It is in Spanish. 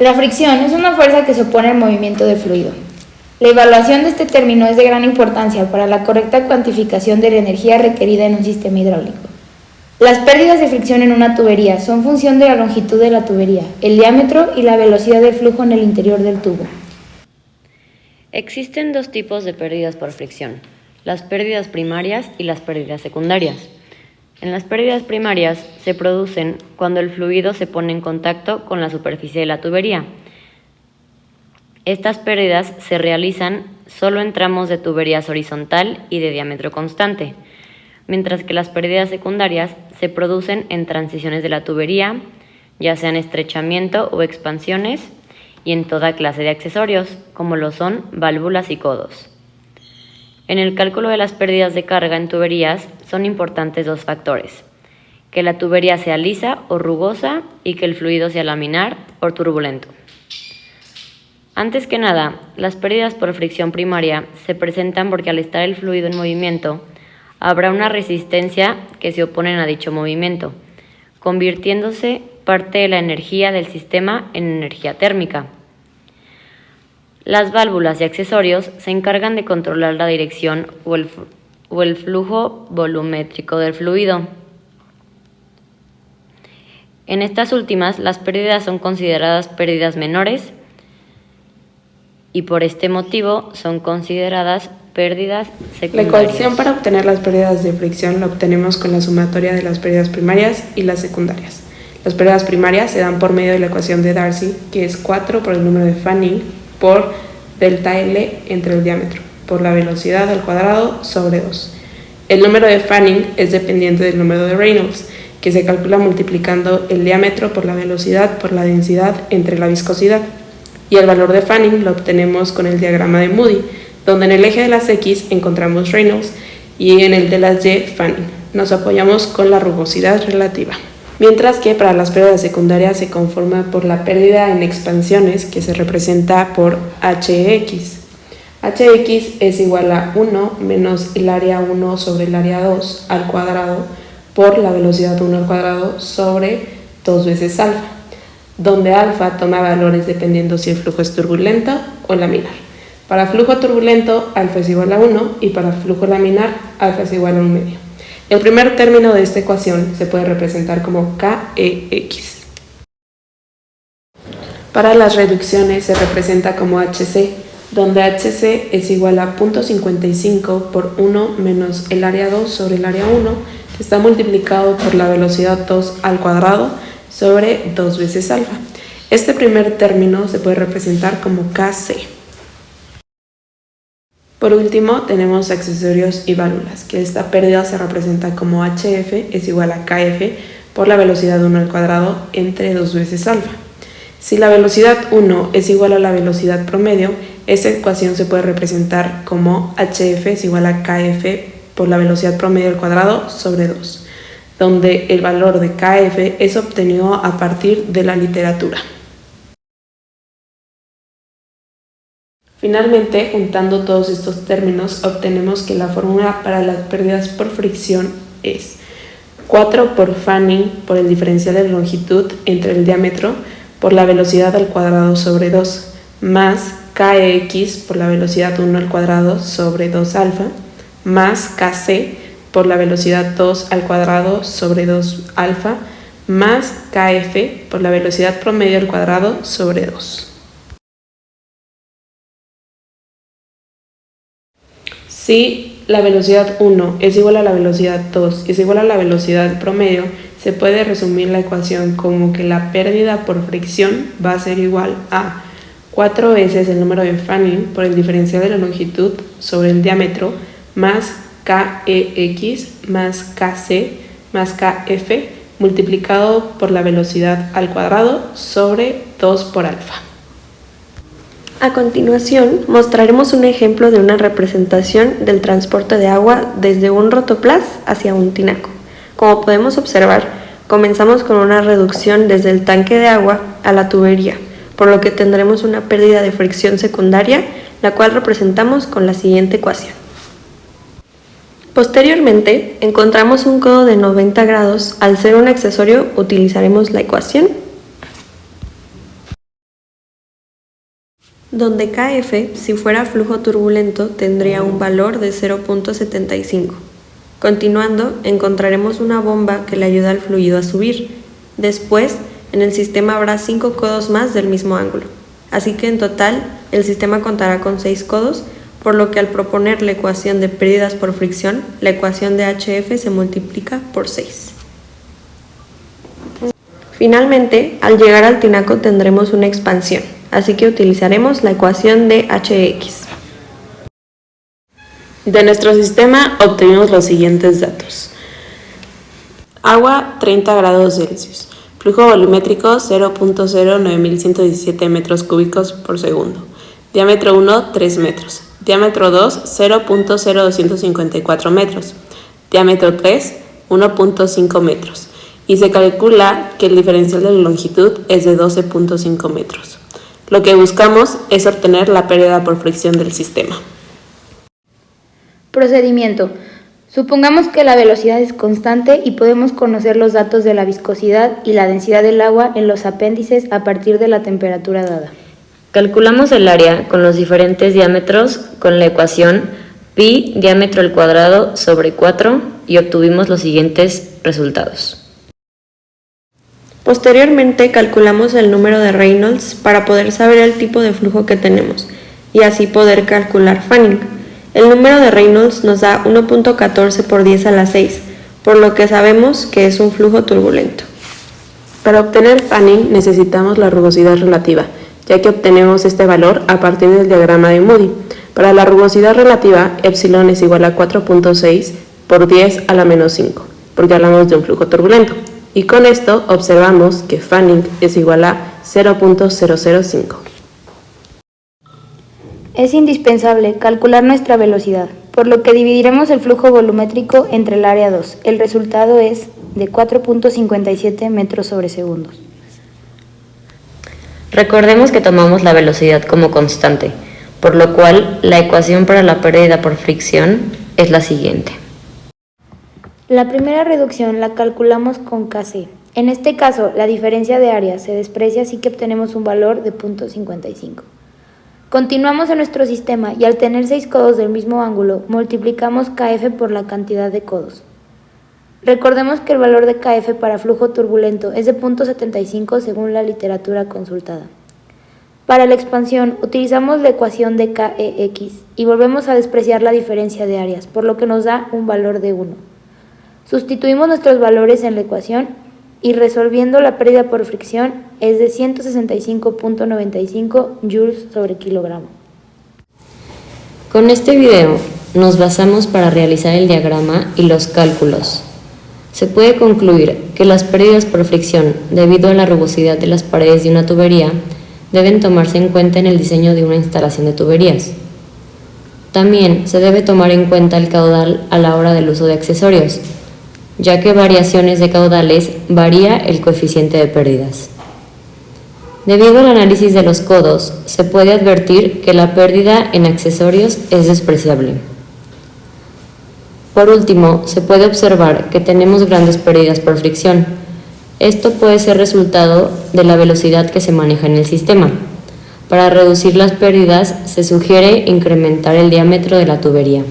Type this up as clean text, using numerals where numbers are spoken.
La fricción es una fuerza que se opone al movimiento del fluido. La evaluación de este término es de gran importancia para la correcta cuantificación de la energía requerida en un sistema hidráulico. Las pérdidas de fricción en una tubería son función de la longitud de la tubería, el diámetro y la velocidad de flujo en el interior del tubo. Existen dos tipos de pérdidas por fricción, las pérdidas primarias y las pérdidas secundarias. En las pérdidas primarias se producen cuando el fluido se pone en contacto con la superficie de la tubería. Estas pérdidas se realizan solo en tramos de tuberías horizontal y de diámetro constante, mientras que las pérdidas secundarias se producen en transiciones de la tubería, ya sean estrechamiento o expansiones, y en toda clase de accesorios, como lo son válvulas y codos. En el cálculo de las pérdidas de carga en tuberías son importantes dos factores: que la tubería sea lisa o rugosa y que el fluido sea laminar o turbulento. Antes que nada, las pérdidas por fricción primaria se presentan porque al estar el fluido en movimiento, habrá una resistencia que se opone a dicho movimiento, convirtiéndose parte de la energía del sistema en energía térmica. Las válvulas y accesorios se encargan de controlar la dirección o el flujo volumétrico del fluido. En estas últimas, las pérdidas son consideradas pérdidas menores y por este motivo son consideradas pérdidas secundarias. La ecuación para obtener las pérdidas de fricción la obtenemos con la sumatoria de las pérdidas primarias y las secundarias. Las pérdidas primarias se dan por medio de la ecuación de Darcy, que es 4 por el número de Fanning por delta L entre el diámetro, por la velocidad al cuadrado sobre 2. El número de Fanning es dependiente del número de Reynolds, que se calcula multiplicando el diámetro por la velocidad por la densidad entre la viscosidad. Y el valor de Fanning lo obtenemos con el diagrama de Moody, donde en el eje de las X encontramos Reynolds y en el de las Y Fanning. Nos apoyamos con la rugosidad relativa. Mientras que para las pérdidas secundarias se conforma por la pérdida en expansiones, que se representa por Hx. Hx es igual a 1 menos el área 1 sobre el área 2 al cuadrado por la velocidad 1 al cuadrado sobre 2 veces alfa, donde alfa toma valores dependiendo si el flujo es turbulento o laminar. Para flujo turbulento, alfa es igual a 1 y para flujo laminar, alfa es igual a 1 medio. El primer término de esta ecuación se puede representar como Kex. Para las reducciones se representa como Hc, donde Hc es igual a 0.55 por 1 menos el área 2 sobre el área 1, que está multiplicado por la velocidad 2 al cuadrado sobre 2 veces alfa. Este primer término se puede representar como Kc. Por último, tenemos accesorios y válvulas, que esta pérdida se representa como Hf es igual a Kf por la velocidad 1 al cuadrado entre 2 veces alfa. Si la velocidad 1 es igual a la velocidad promedio, esta ecuación se puede representar como Hf es igual a Kf por la velocidad promedio al cuadrado sobre 2, donde el valor de Kf es obtenido a partir de la literatura. Finalmente, juntando todos estos términos, obtenemos que la fórmula para las pérdidas por fricción es 4 por Fanning por el diferencial de longitud entre el diámetro por la velocidad al cuadrado sobre 2, más Kx por la velocidad 1 al cuadrado sobre 2 alfa, más Kc por la velocidad 2 al cuadrado sobre 2 alfa, más Kf por la velocidad promedio al cuadrado sobre 2. Si la velocidad 1 es igual a la velocidad 2 y es igual a la velocidad promedio, se puede resumir la ecuación como que la pérdida por fricción va a ser igual a 4 veces el número de Fanning por el diferencial de la longitud sobre el diámetro más Kex más Kc más Kf multiplicado por la velocidad al cuadrado sobre 2 por alfa. A continuación, mostraremos un ejemplo de una representación del transporte de agua desde un rotoplas hacia un tinaco. Como podemos observar, comenzamos con una reducción desde el tanque de agua a la tubería, por lo que tendremos una pérdida de fricción secundaria, la cual representamos con la siguiente ecuación. Posteriormente, encontramos un codo de 90 grados. Al ser un accesorio, utilizaremos la ecuación donde KF, si fuera flujo turbulento, tendría un valor de 0.75. Continuando, encontraremos una bomba que le ayuda al fluido a subir. Después, en el sistema habrá 5 codos más del mismo ángulo. Así que en total, el sistema contará con 6 codos, por lo que al proponer la ecuación de pérdidas por fricción, la ecuación de HF se multiplica por 6. Finalmente, al llegar al tinaco tendremos una expansión, así que utilizaremos la ecuación de HX. De nuestro sistema obtenemos los siguientes datos. Agua 30 grados Celsius. Flujo volumétrico 0.09117 metros cúbicos por segundo. Diámetro 1, 3 metros. Diámetro 2, 0.0254 metros. Diámetro 3, 1.5 metros. Y se calcula que el diferencial de la longitud es de 12.5 metros. Lo que buscamos es obtener la pérdida por fricción del sistema. Procedimiento. Supongamos que la velocidad es constante y podemos conocer los datos de la viscosidad y la densidad del agua en los apéndices a partir de la temperatura dada. Calculamos el área con los diferentes diámetros con la ecuación pi diámetro al cuadrado sobre 4 y obtuvimos los siguientes resultados. Posteriormente calculamos el número de Reynolds para poder saber el tipo de flujo que tenemos y así poder calcular fanning. El número de Reynolds nos da 1.14 por 10 a la 6, por lo que sabemos que es un flujo turbulento. Para obtener fanning necesitamos la rugosidad relativa, ya que obtenemos este valor a partir del diagrama de Moody. Para la rugosidad relativa, epsilon es igual a 4.6 por 10 a la menos 5, porque hablamos de un flujo turbulento. Y con esto observamos que fanning es igual a 0.005. Es indispensable calcular nuestra velocidad, por lo que dividiremos el flujo volumétrico entre el área 2. El resultado es de 4.57 metros sobre segundos. Recordemos que tomamos la velocidad como constante, por lo cual la ecuación para la pérdida por fricción es la siguiente. La primera reducción la calculamos con Kc. En este caso, la diferencia de área se desprecia, así que obtenemos un valor de 0.55. Continuamos en nuestro sistema y al tener 6 codos del mismo ángulo, multiplicamos Kf por la cantidad de codos. Recordemos que el valor de Kf para flujo turbulento es de 0.75 según la literatura consultada. Para la expansión, utilizamos la ecuación de Kex y volvemos a despreciar la diferencia de áreas, por lo que nos da un valor de 1. Sustituimos nuestros valores en la ecuación y resolviendo la pérdida por fricción es de 165.95 joules sobre kilogramo. Con este video nos basamos para realizar el diagrama y los cálculos. Se puede concluir que las pérdidas por fricción debido a la rugosidad de las paredes de una tubería deben tomarse en cuenta en el diseño de una instalación de tuberías. También se debe tomar en cuenta el caudal a la hora del uso de accesorios, ya que variaciones de caudales varía el coeficiente de pérdidas. Debido al análisis de los codos, se puede advertir que la pérdida en accesorios es despreciable. Por último, se puede observar que tenemos grandes pérdidas por fricción. Esto puede ser resultado de la velocidad que se maneja en el sistema. Para reducir las pérdidas, se sugiere incrementar el diámetro de la tubería.